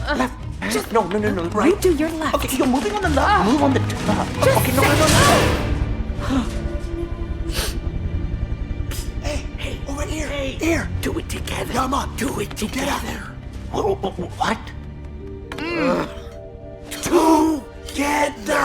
Left. Just no, right. You do your left. Okay, you're moving on the left. Move on the okay, no. Hey, over here. Hey. Here. Do it together. Come on. Do it together. What? Together.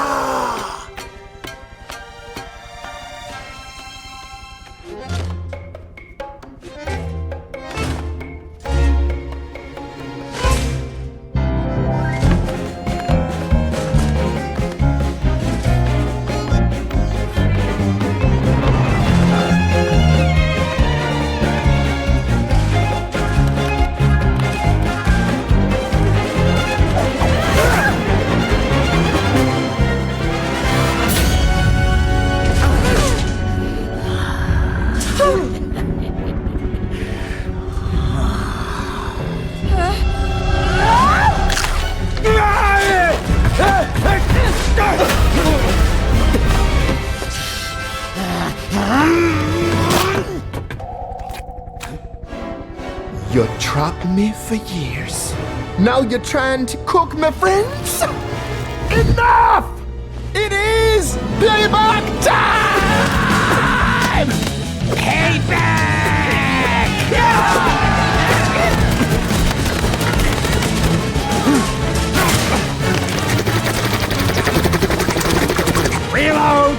You trapped me for years. Now you're trying to cook me, friends? Enough! It is payback time! Payback! Reload!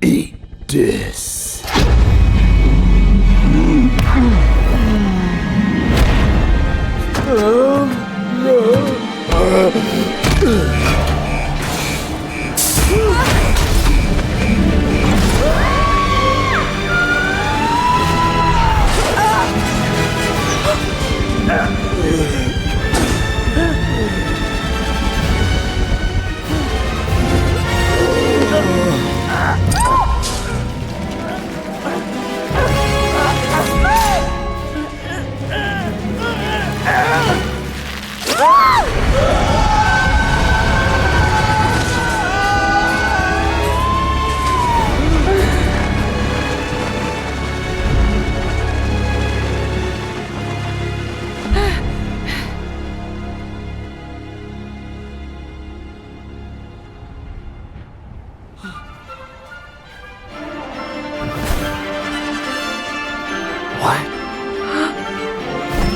Eat this.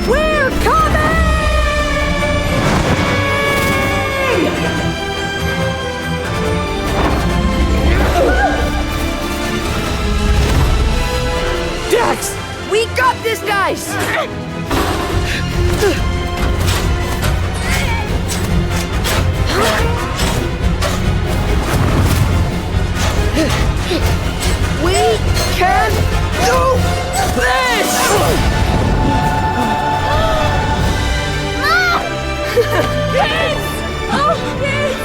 We're coming! Dex! We got this, guys! We can do this! Kids! Oh, kids!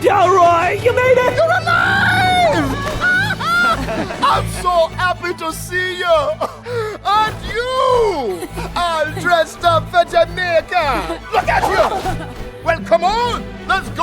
Delroy, you made it! You're alive! I'm so happy to see you! And you! All dressed up for Jamaica! Look at you! Well, come on! Let's go